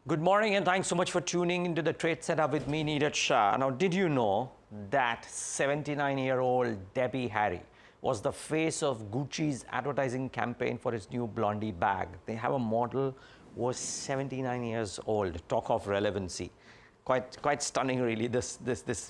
Good morning and thanks so much for tuning into the Trade Setup with me, Niraj Shah. Now, did you know that 79-year-old Debbie Harry was the face of Gucci's advertising campaign for its new Blondie bag? They have a model who was 79 years old. Talk of relevancy. Quite stunning, really, this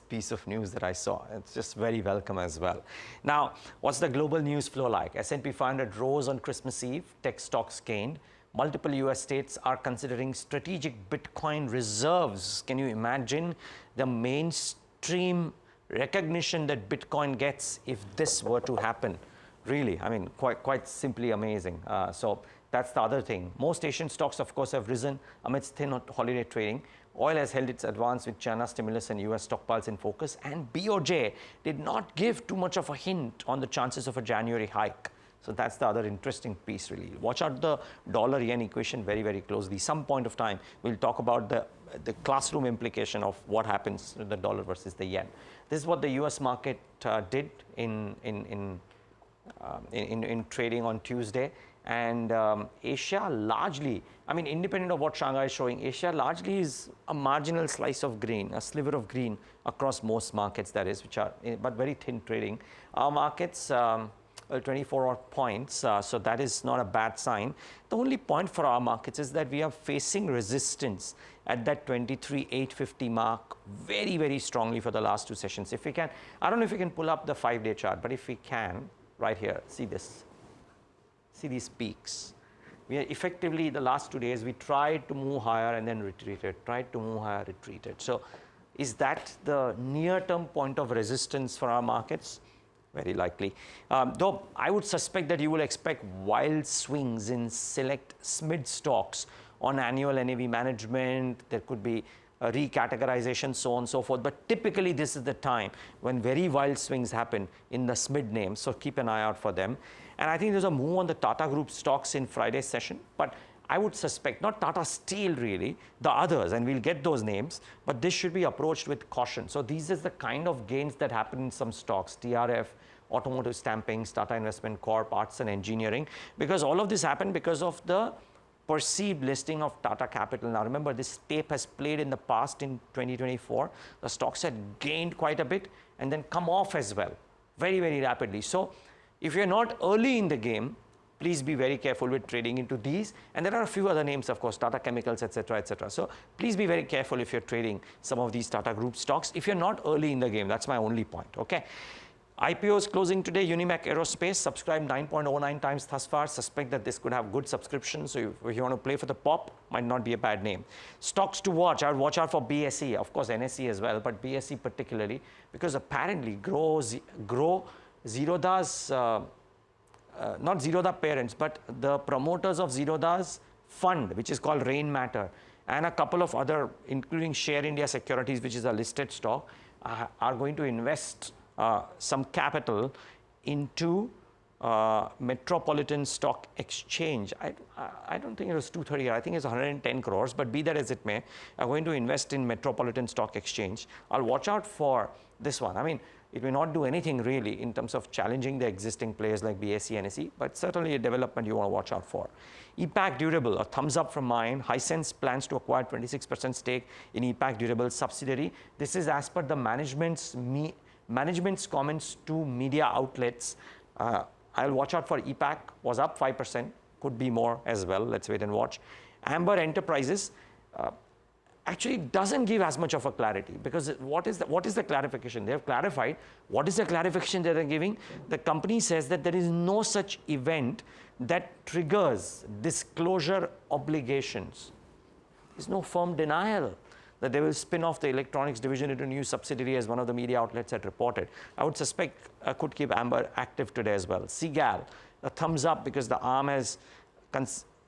piece of news that I saw. It's just very welcome as well. Now, what's the global news flow like? S&P 500 rose on Christmas Eve. Tech stocks gained. Multiple US states are considering strategic Bitcoin reserves. Can you imagine the mainstream recognition that Bitcoin gets if this were to happen? Really, I mean, quite simply amazing. So that's the other thing. Most Asian stocks, of course, have risen amidst thin holiday trading. Oil has held its advance with China stimulus and US stockpiles in focus. And BOJ did not give too much of a hint on the chances of a January hike. So that's the other interesting piece, really. Watch out the dollar-yen equation very, very closely. Some point of time, we'll talk about the classroom implication of what happens with the dollar versus the yen. This is what the US market did in trading on Tuesday. And Asia largely, I mean, independent of what Shanghai is showing, Asia largely is a marginal slice of green, a sliver of green across most markets, that is, which are, but very thin trading. Our markets, 24 odd points, so that is not a bad sign. The only point for our markets is that we are facing resistance at that 23,850 mark very, very strongly for the last two sessions. If we can, I don't know if we can pull up the 5-day chart, but if we can, right here, see this. See these peaks. We are effectively, the last 2 days, we tried to move higher and then retreated, tried to move higher, retreated. So is that the near-term point of resistance for our markets? Very likely. Though I would suspect that you will expect wild swings in select SMids stocks on annual NAV management. There could be a recategorization, so on and so forth. But typically, this is the time when very wild swings happen in the SMID names. So keep an eye out for them. And I think there's a move on the Tata Group stocks in Friday's session. But I would suspect, not Tata Steel really, the others, and we'll get those names, but this should be approached with caution. So these are the kind of gains that happen in some stocks, TRF, Automotive Stampings, Tata Investment Corp, Arts and Engineering, because all of this happened because of the perceived listing of Tata Capital. Now remember, this tape has played in the past in 2024. The stocks had gained quite a bit and then come off as well, very, very rapidly. So if you're not early in the game, please be very careful with trading into these. And there are a few other names, of course, Tata Chemicals, etc., etc. So please be very careful if you're trading some of these Tata Group stocks. If you're not early in the game, that's my only point, okay? IPOs closing today, Unimac Aerospace, subscribed 9.09 times thus far. Suspect that this could have good subscription. So if you want to play for the pop, might not be a bad name. Stocks to watch, I would watch out for BSE, of course NSE as well, but BSE particularly, because apparently Zerodha's, not Zerodha parents, but the promoters of Zerodha's fund, which is called Rain Matter, and a couple of other, including Share India Securities, which is a listed stock, are going to invest some capital into Metropolitan Stock Exchange. I don't think it was 230, I think it's 110 crores, but be that as it may, are going to invest in Metropolitan Stock Exchange. I'll watch out for this one. I mean, it may not do anything really in terms of challenging the existing players like BSE, NSE, but certainly a development you want to watch out for. EPAC Durable, a thumbs up from mine. Hisense plans to acquire 26% stake in EPAC Durable subsidiary. This is as per the management's comments to media outlets. I'll watch out for EPAC, was up 5%, could be more as well. Let's wait and watch. Amber Enterprises actually doesn't give as much of a clarity, because what is the clarification? They have clarified. What is the clarification that they're giving? The company says that there is no such event that triggers disclosure obligations. There's no firm denial that they will spin off the electronics division into a new subsidiary, as one of the media outlets had reported. I would suspect could keep Amber active today as well. Seagal, a thumbs up because the arm has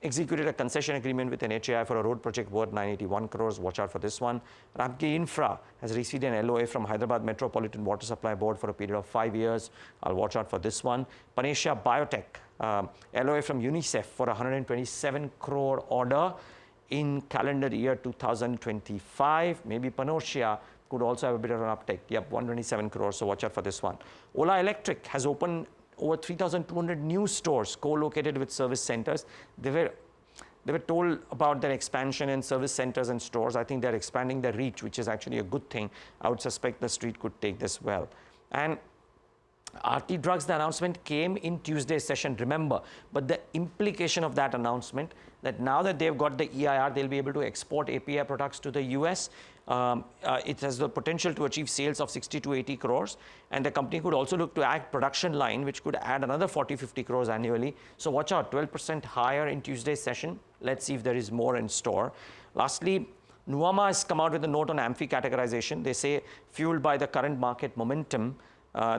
executed a concession agreement with NHAI for a road project worth 981 crores. Watch out for this one. Ramki Infra has received an LOA from Hyderabad Metropolitan Water Supply Board for a period of 5 years. I'll watch out for this one. Panacea Biotech, LOA from UNICEF for a 127 crore order in calendar year 2025. Maybe Panacea could also have a bit of an uptake. Yep, 127 crores, so watch out for this one. Ola Electric has opened over 3,200 new stores co-located with service centers. They were told about their expansion in service centers and stores. I think they're expanding their reach, which is actually a good thing. I would suspect the street could take this well. And RT Drugs, the announcement came in Tuesday's session, remember, but the implication of that announcement, that now that they've got the EIR, they'll be able to export API products to the US. It has the potential to achieve sales of 60 to 80 crores, and the company could also look to add production line, which could add another 40-50 crores annually. So watch out, 12% higher in Tuesday's session. Let's see if there is more in store. Lastly, Nuvama has come out with a note on Amphy categorization. They say, fueled by the current market momentum,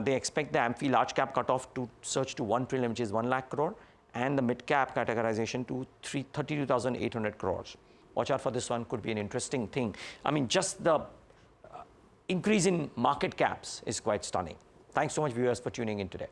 they expect the Amphy large cap cutoff to surge to 1 trillion, which is 1 lakh crore, and the mid cap categorization to 32,800 crores. Watch out for this one, could be an interesting thing. I mean, just the increase in market caps is quite stunning. Thanks so much, viewers, for tuning in today.